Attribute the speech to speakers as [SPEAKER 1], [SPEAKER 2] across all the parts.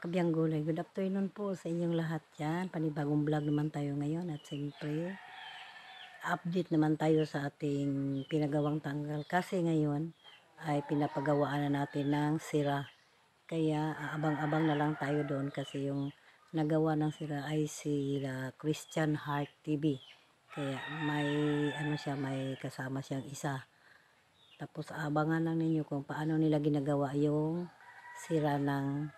[SPEAKER 1] kabiyang gulay, good afternoon po sa inyong lahat dyan. Panibagong vlog naman tayo ngayon at siyempre update naman tayo sa ating pinagawang tanggal kasi ngayon ay pinapagawaan na natin ng sira. Kaya abang-abang na lang tayo doon kasi yung nagawa ng sira ay sila Christian Heart TV. Kaya may may kasama siyang isa. Tapos abangan lang ninyo kung paano nila ginagawa yung sira ng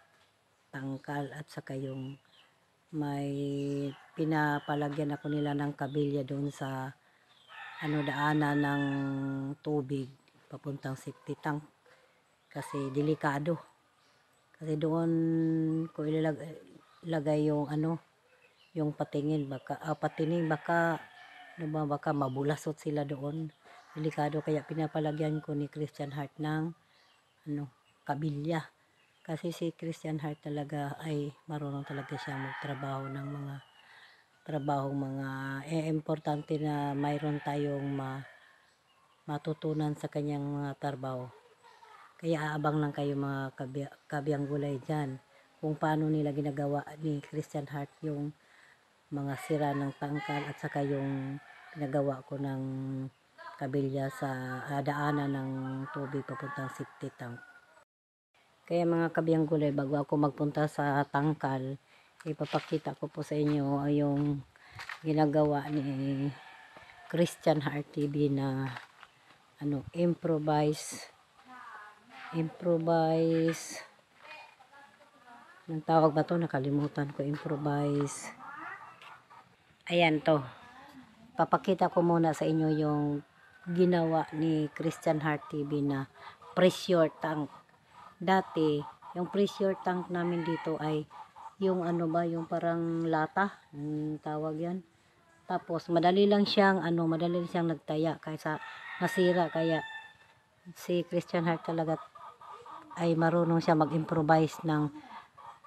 [SPEAKER 1] tangkal at saka yung may pinapalagyan ako nila ng kabilya doon sa daanan ng tubig papuntang septic tank kasi delikado kasi doon ko ilalagay yung yung patining baka mabulasot sila doon, delikado. Kaya pinapalagyan ko ni Christian Heart ng kabilya. Kasi si Christian Heart talaga ay marunong talaga siya magtrabaho ng mga importante na mayroon tayong matutunan sa kanyang mga trabaho. Kaya aabang lang kayo mga kabiyang gulay dyan kung paano nila ginagawa ni Christian Heart yung mga sira ng tangkal at saka yung pinagawa ko ng kabilya sa daanan ng tubig papuntang septic tank. Kaya mga kabiyang gulay, bago ako magpunta sa tangkal, ipapakita ko po sa inyo yung ginagawa ni Christian Heart TV na improvise ng tawag ba to, nakalimutan ko. Improvise, ayan to, papakita ko muna sa inyo yung ginawa ni Christian Heart TV na pressure tank. Dati, yung pressure tank namin dito ay yung yung parang lata, tawag yan. Tapos, madali lang siyang nagtaya kaysa nasira. Kaya, si Christian Heart talaga ay marunong siya mag-improvise ng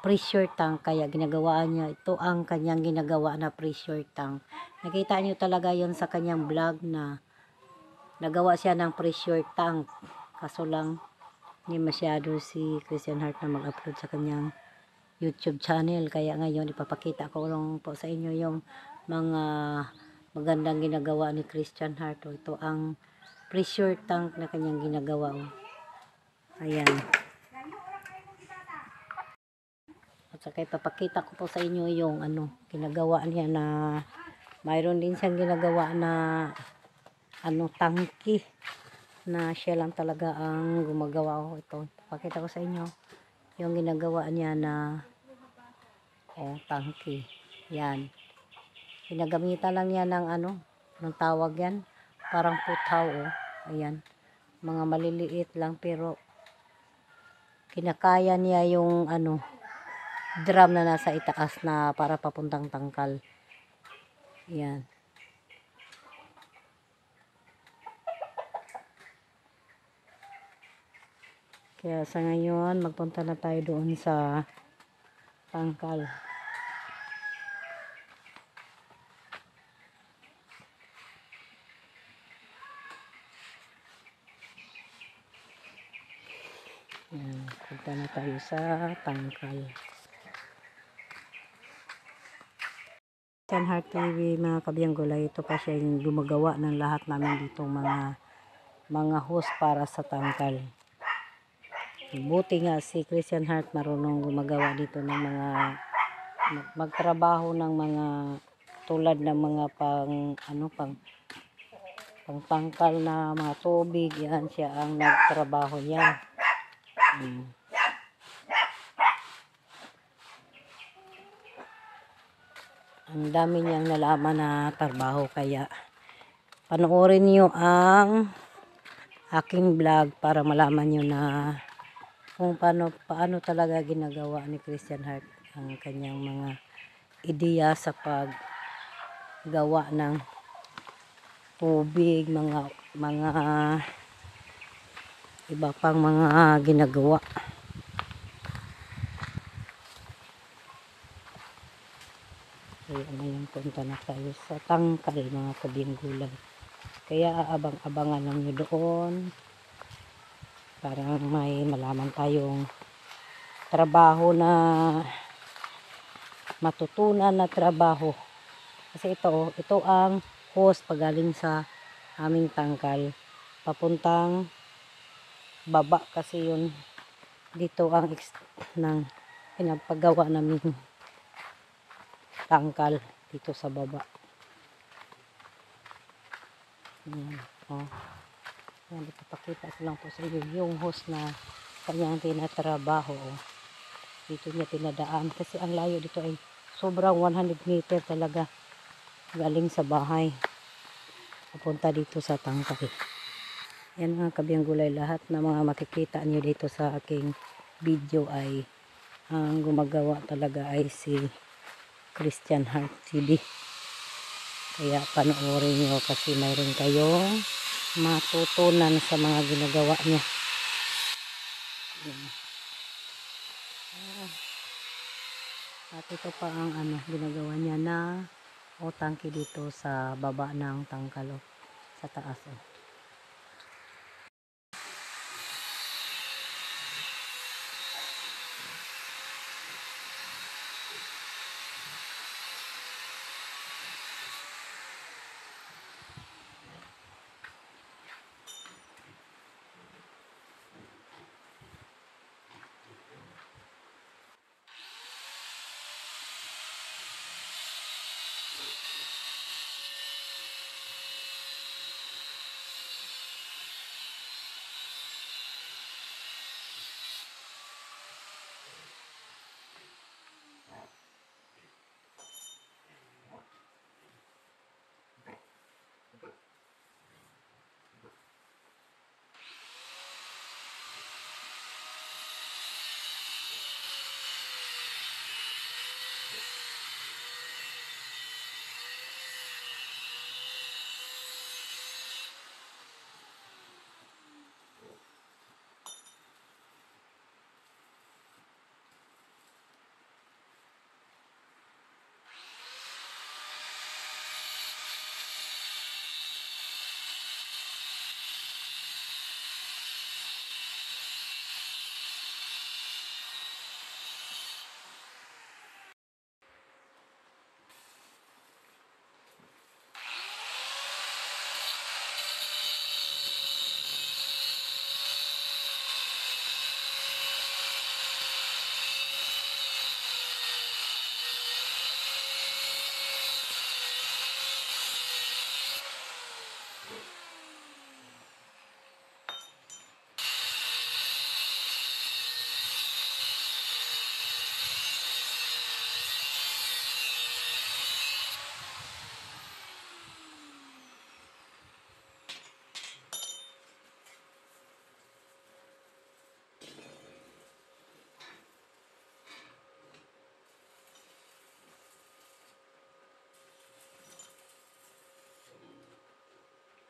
[SPEAKER 1] pressure tank. Kaya, ginagawaan niya, ito ang kanyang ginagawa na pressure tank. Nakita niyo talaga yon sa kanyang vlog na nagawa siya ng pressure tank. Kaso lang, hindi masyado si Christian Heart na mag-upload sa kanyang YouTube channel. Kaya ngayon ipapakita ko lang po sa inyo yung mga magandang ginagawa ni Christian Heart. Ito ang pressure tank na kanyang ginagawa. Ayan. At saka ipapakita ko po sa inyo yung ginagawa niya na mayroon din siyang ginagawa na tangki na siya lang talaga ang gumagawa. Ito, pakita ko sa inyo yung ginagawa niya na tangki. Yan, ginagamitan lang yan ng ng tawag yan, parang putaw. Ayan, mga maliliit lang pero kinakaya niya yung drum na nasa itaas na para papuntang tangkal. Yan. Kaya sa ngayon, magpunta na tayo doon sa tangkal. Yan, punta na tayo sa tangkal. Christian Heart TV, mga kabiyang gulay, ito pa siya yung gumagawa ng lahat namin dito mga host para sa tangkal. Buti nga si Christian Heart marunong gumagawa dito ng mga magtrabaho ng mga tulad ng mga pang tangkal na mga tubig. Yan, siya ang nagtrabaho yan. Ang dami niyang nalaman na trabaho, kaya panoorin niyo ang aking vlog para malaman niyo na kung paano talaga ginagawa ni Christian Heart ang kanyang mga ideya sa paggawa ng tubig, mga iba pang mga ginagawa. Kaya ngayon punta na tayo sa tangkal, mga kabiyang gulay. Kaya aabang-abangan lang nyo doon para may malaman tayong trabaho na matutunan na trabaho. Kasi ito ang hose pagaling sa aming tangkal. Papuntang baba kasi yun. Dito ang ng pinapagawa namin tangkal dito sa baba. Ayan. Oh. Ayan, ipapakita ko lang po sa inyo yung hose na kanyang tinatrabaho. Oh. Dito niya tinadaan kasi ang layo dito ay sobrang 100 meter talaga galing sa bahay papunta dito sa tangkal. Yan mga kabiyang gulay, lahat na mga makikita niyo dito sa aking video ay ang gumagawa talaga ay si Christian Heart TV. Kaya panoorin nyo kasi mayroon kayong matutunan sa mga ginagawa niya. At ito pa ang ginagawa niya na tangke dito sa baba ng tangkalo sa taas.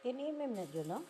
[SPEAKER 1] Inimim na dyan, no?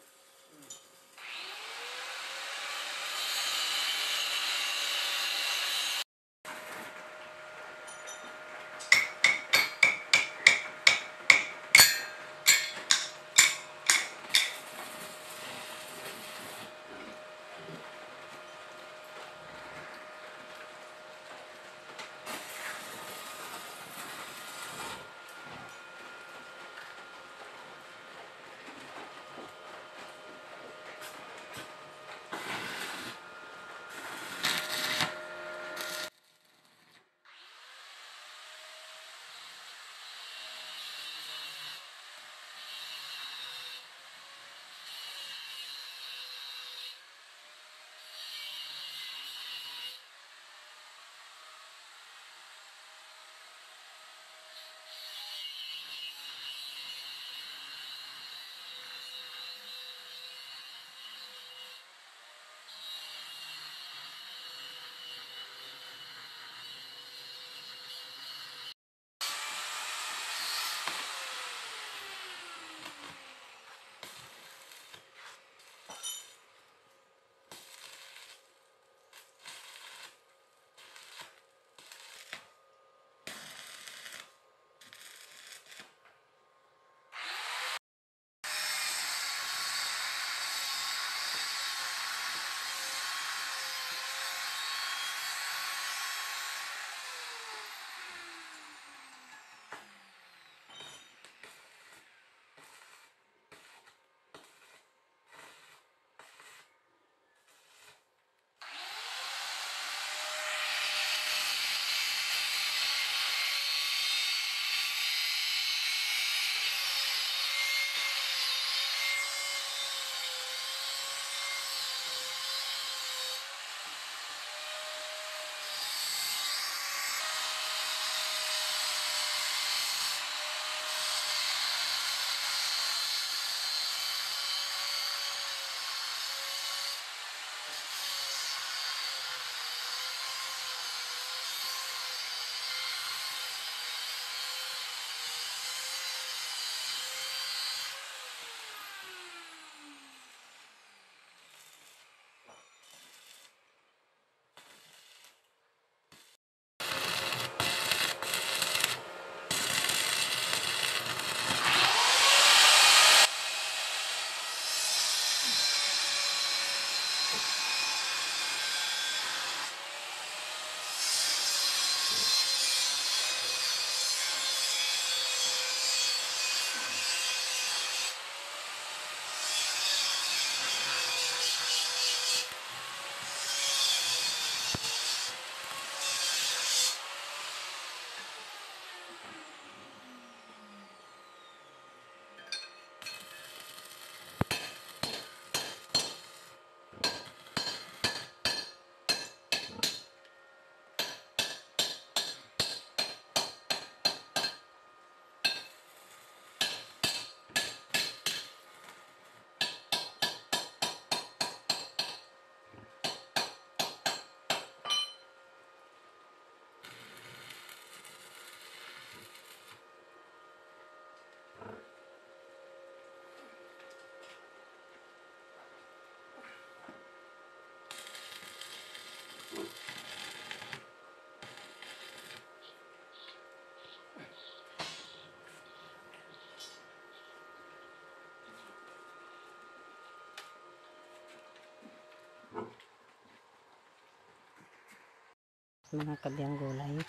[SPEAKER 1] mga kabiyang gulay.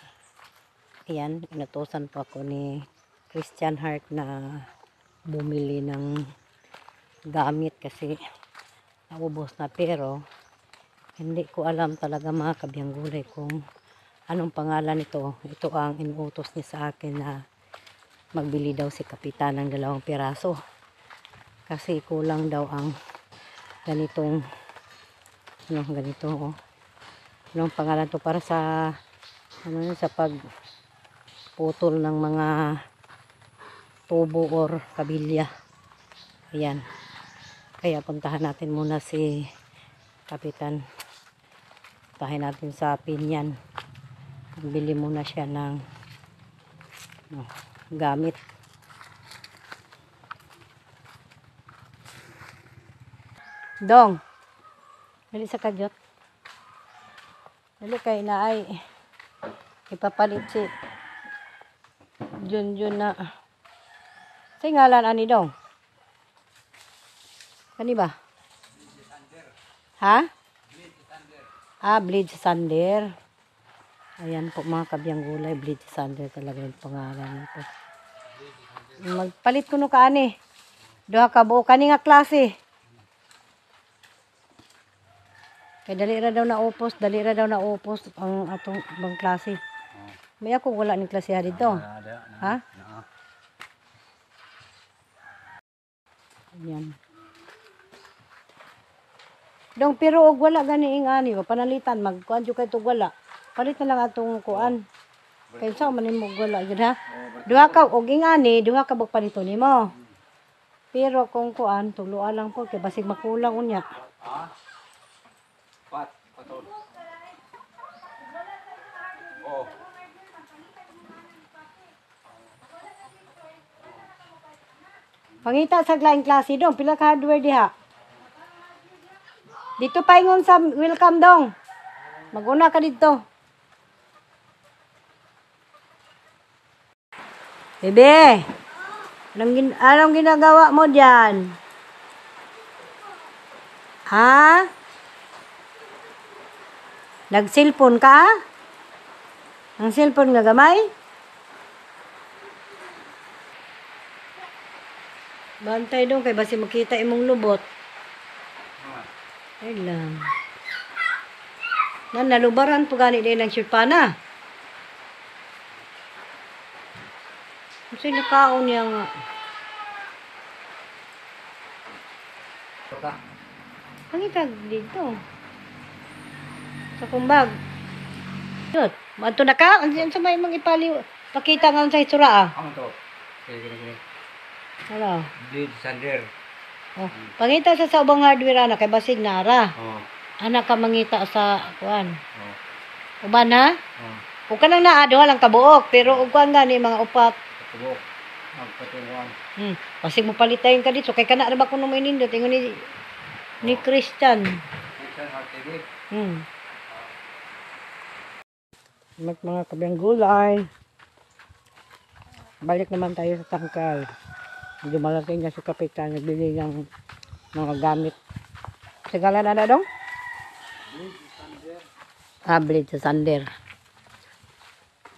[SPEAKER 1] Ayan, inutusan po ako ni Christian Heart na bumili ng gamit kasi naubos na, pero hindi ko alam talaga mga kabiyang gulay kung anong pangalan nito. Ito ang inuutos niya sa akin na magbili daw si Kapitan ng 2 piraso kasi kulang daw ang ganitong ganito, oh. Anong pangalan to para sa sa pagputol ng mga tubo or kabilya. Ayan, kaya puntahan natin muna si Kapitan. Puntahan natin sa Pinyan, bili muna siya ng gamit. Dong, dali sa kadyot. Dali kay na ay ipapalit si Junjun na sa ngalan ani Dong. Kani ba? Ha? Bleed Sander. Ayan po mga kabiyang gulay, Bleed Sander talaga yung pangalan nito. Magpalit ko no kaani. Duha ka buo kani nga klase. Kay dali ra daw na upos ang atong ibang klase. May ako wala ning klase dito. Ha? Ayan. Dong pero og wala gani ing ani, panalitan magkuan jud kay tug wala. Palit na lang atong kuan. Kay sa man nimo wala gid ha. Duha ka og ing ani, duha ka bug palito nimo. Pero kung kuan tuluan lang po kay basig makulang unya.
[SPEAKER 2] Patol. Oh.
[SPEAKER 1] Pangita sa laing klase Dong, pila ka hardware diha? Dito paingon sa welcome Dong. Maguna ka dito. Bebe, anong ginagawa mo diyan? Ha? Nag-cellphone ka? Ang cellphone nga gamay? Bantay Dong kay basi makita imong lubot. Ay lang. Nalubaran po gani din ng sirpana. Kasi nakaon niya nga. Pangitag dito. Sa kumbag. Yun. Mato na ka? Andiyan sa may mga ipaliw. Pakita nga sa itsura ah.
[SPEAKER 2] Ano to? Sige.
[SPEAKER 1] Ano?
[SPEAKER 2] Bleed Sander.
[SPEAKER 1] Oh, pangita sa ubang hardware ana kay basig nara.
[SPEAKER 2] Oh.
[SPEAKER 1] Anak ka mangita sa kuan.
[SPEAKER 2] Oh.
[SPEAKER 1] Uban ha?
[SPEAKER 2] Oh.
[SPEAKER 1] Ug kanang naa duha lang kabuok pero ug kuan gani mga upat.
[SPEAKER 2] Tubok. Magpatuloan.
[SPEAKER 1] Basig mo palitayon ka dito kay kana ra ba kuno may nindot ingon ni Christian.
[SPEAKER 2] Christian Heart TV.
[SPEAKER 1] Mga kabiyang gulay. Balik naman tayo sa tangkal. Dumalating na si Kapitan, nagbili ng mga gamit. Sigala na Dong? Bleed Sander.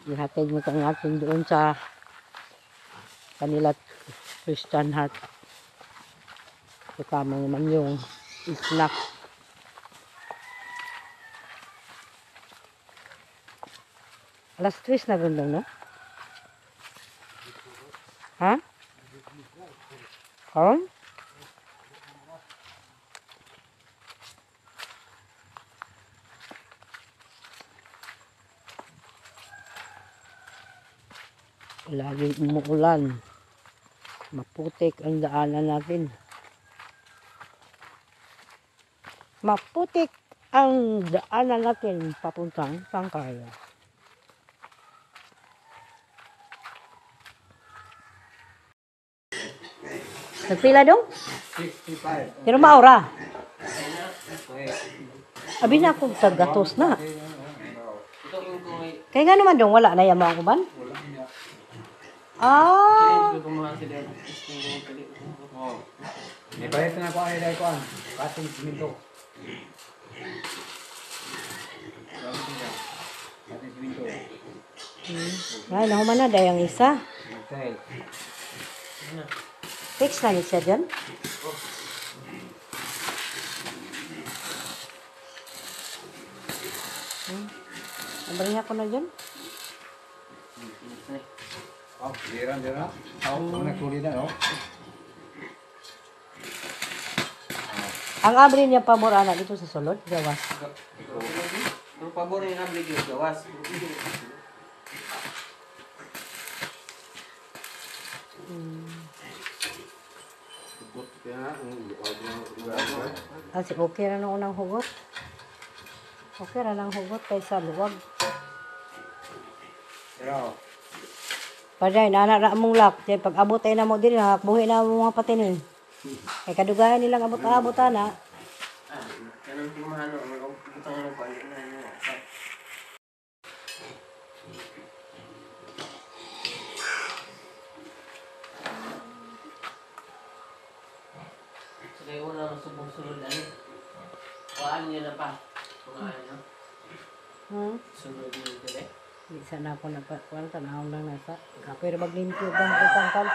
[SPEAKER 1] Ihatid mo kang atin doon sa kanila Christian Heart. Kasama naman yung snack. Alas 3 na rin no? Ha? Karon? Laging umuulan. Maputik ang daanan natin. Maputik ang daanan natin papuntang Tangkal. Nagpila Dong?
[SPEAKER 2] 65.
[SPEAKER 1] Pero maura. Abi na akong tagatos na. Kaya nga naman Dong, wala na yung mga kuban?
[SPEAKER 2] May bayad na ako ay dahil ko kating siminto.
[SPEAKER 1] Ay, nahuman na dahil ang isa.
[SPEAKER 2] Okay.
[SPEAKER 1] Fix na niya siya dyan. Nabalihan ko na dyan.
[SPEAKER 2] Oh, diran. Oh, nagtuli na, no?
[SPEAKER 1] Ang abri niya pa mura na dito sa sulod, gawas.
[SPEAKER 3] Ang pabor yung nablig yung gawas.
[SPEAKER 1] Kasi okay na nung unang hugot. Okay na nang hugot kaysa luwag.
[SPEAKER 2] Pero,
[SPEAKER 1] Paday, naanara mong lak. Diyan, pag abot ay na mo din, nakakbuhi na mo mga patinin. Kaya kadugayan nilang abot-abot na.
[SPEAKER 3] Ganun pumahalo. Ang butang ng palik na yun. So kayo una masubong sulod ano? Kuhaan niya na pa. Kuhaan niya. Sulod niya dito eh.
[SPEAKER 1] Di sana ako napakuan, tanawang lang nasa. Pero maglimpyo ba ang tangkal?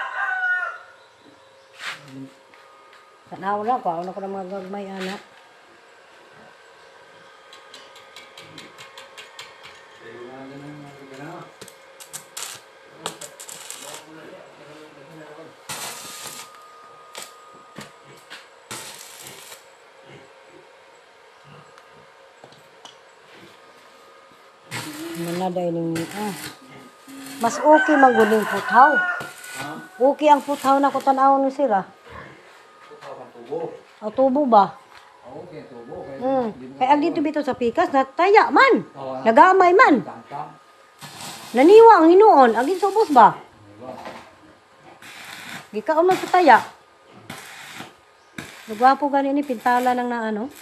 [SPEAKER 1] Tanawang lang ko, ako na mga gagmay anak. Manaday ning mas okay maguling puthaw. Okay ang puthaw na ko tan-awon ni sira.
[SPEAKER 2] tubo.
[SPEAKER 1] O tubo ba?
[SPEAKER 2] Okay, tubo.
[SPEAKER 1] Kaya ang dito bito sa pikas nataya man. Nagamay man.
[SPEAKER 2] Tangkang.
[SPEAKER 1] Naniwa ang hinuon, ang dito sa ubos ba? Gikaon man sa taya. Nagwapo gani ni pintala lang na ano.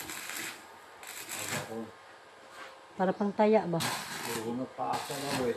[SPEAKER 1] Para pang taya ba?
[SPEAKER 2] Puro pa ako na, boy.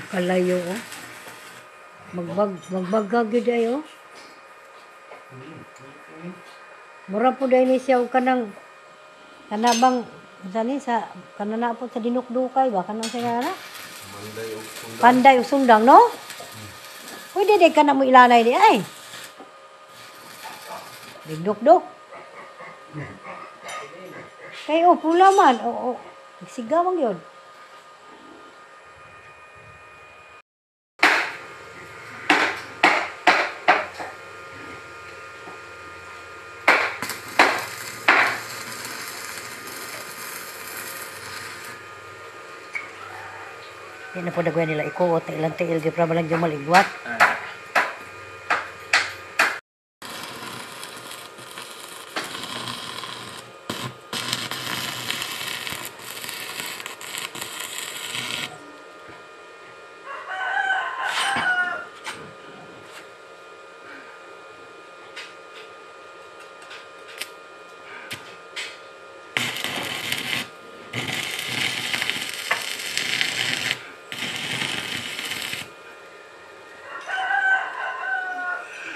[SPEAKER 1] Kalayo oh. Magbagag yun ay oh. Mura po dahil ni siya o kanang kanabang sani sa kanana po sa dinukdukay ba kanang sa kana? Panday o sundang no? Pwede di ka na mo ilanay di ay. Digduk-duk. Kay o pula man o sigawang yun. Hindi na po dagway nila ikuot. Ilang tiil. Di pa ba lang dyan maligwat.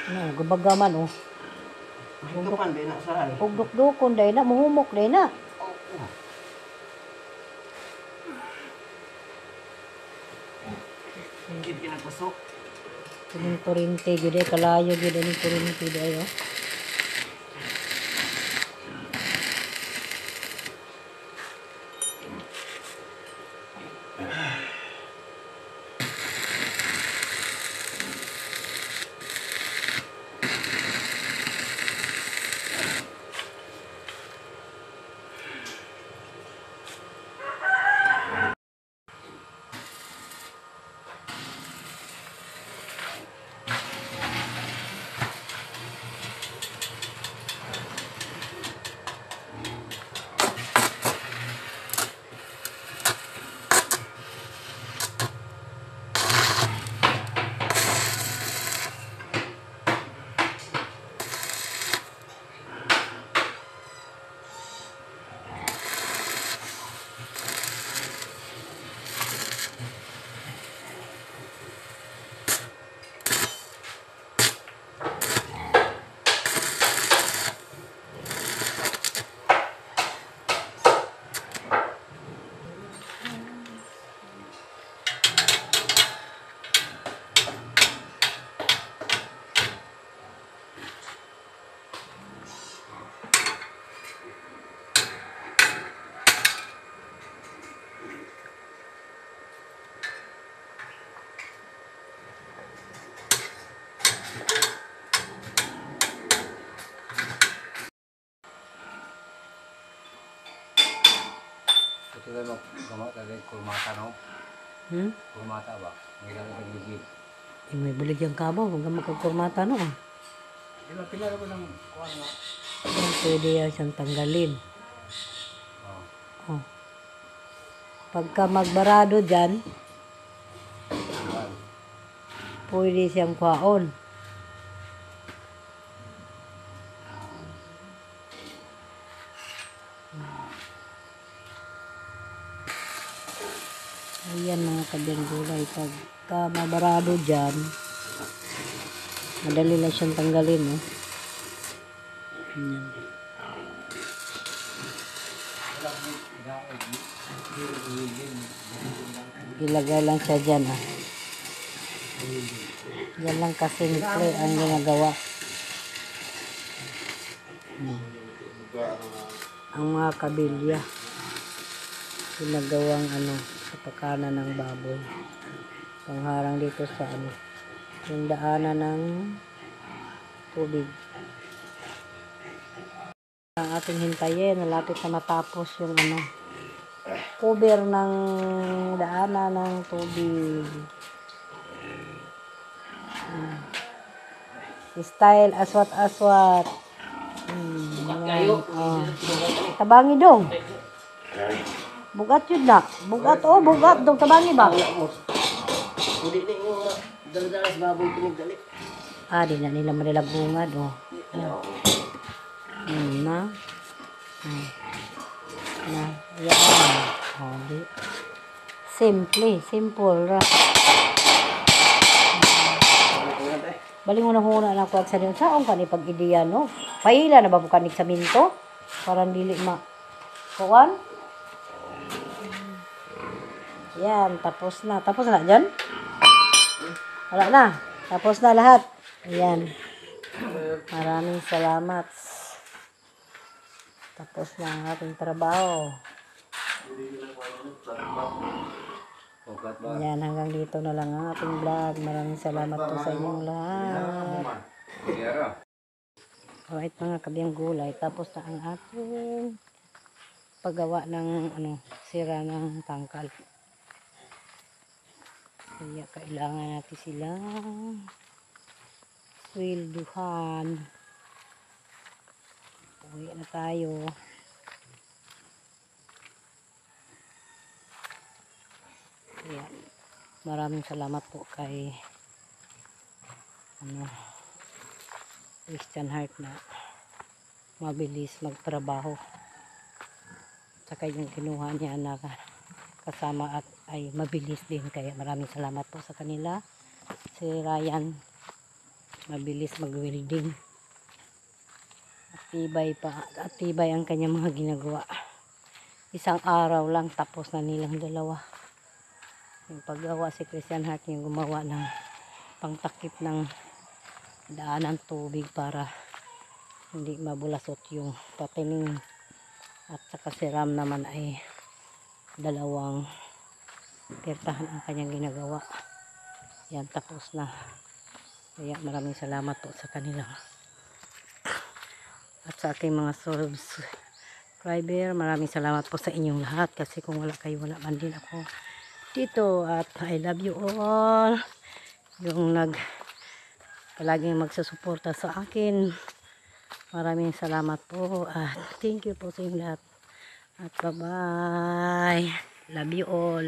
[SPEAKER 1] Ano, gabagaman oh.
[SPEAKER 3] Hinggapan, di na saan.
[SPEAKER 1] Ugdok-dukon day na. Muhumok day na.
[SPEAKER 3] Hindi pinagpasok.
[SPEAKER 1] Kuning kurente. Gede kalayo. Gede ni kurente day oh.
[SPEAKER 2] Ito na mo, gawa tadi kurmata no? Kurmata ba? Ngilang ang gigit.
[SPEAKER 1] May bulig yung kabaw. Huwag kang magkagkurmata no ah.
[SPEAKER 2] Pila ko ng kuwan nga.
[SPEAKER 1] Yan, pwede yan siyang tanggalin.
[SPEAKER 2] Oh.
[SPEAKER 1] Oh. Pagka magbarado dyan,
[SPEAKER 2] Kuwan.
[SPEAKER 1] pwede siyang kwaon. Ayan mga kabiyang gulay. Pagka mabarado dyan, madali lang siyang tanggalin. Oh. Ayan. Ilagay lang siya dyan. Ah. Yan lang kasimple ang ginagawa. Ang mga kabilya. Ginagawang ano, sa pakanan ng baboy. Pangharang dito sa ano, yung daanan ng tubig. Ang ating hintayin, malapit na matapos yung ano, cover ng daanan ng tubig. Style aswat-aswat.
[SPEAKER 3] Kayo.
[SPEAKER 1] Oh. Tabangi dong. Bugat yun na. Bugat oh, bugat dong. Tabangi ba?
[SPEAKER 3] Hindi na yung daladalas baboy pinagdali.
[SPEAKER 1] Ah, di na nila manilabungad oh. Na. Na. Yan. Oh, di. Simple ra. Bali mo na huna na kuwag sa din. Saong ka ni pag-ideya, no? Paila na ba po kanig sa minto? Parang dili ma... Kuwan? Yan, tapos na. Tapos na dyan? Wala na. Tapos na lahat. Ayan. Maraming salamat. Tapos na ang ating trabaho.
[SPEAKER 2] Ugat ba?
[SPEAKER 1] Yan, hanggang dito na lang ang ating vlog. Maraming salamat po sa inyong lahat.
[SPEAKER 2] Kiyara.
[SPEAKER 1] Alright mga kabiyang gulay. Tapos na ang ating paggawa ng ano, sira ng tangkal. Kaya kailangan natin silang swelduhan. Uwi na tayo. Kaya maraming salamat po kay Christian Heart na mabilis magtrabaho. Saka yung kinuha niya na kasama at ay mabilis din. Kaya maraming salamat po sa kanila. Si Ryan mabilis mag-welding. At tibay ang kanyang mga ginagawa. Isang araw lang tapos na nilang dalawa. Yung paggawa si Christian Heart yung gumawa ng pangtakip ng daan ng tubig para hindi mabulasot yung patining. At saka si Ram naman ay dalawang pertahan ang kanyang ginagawa. Yan, tapos na. Kaya maraming salamat po sa kanila. At sa aking mga subscriber, maraming salamat po sa inyong lahat. Kasi kung wala kayo, wala man din ako dito. At I love you all. Yung palaging magsusuporta sa akin. Maraming salamat po. At thank you po sa inyong lahat. At bye-bye. Love you all.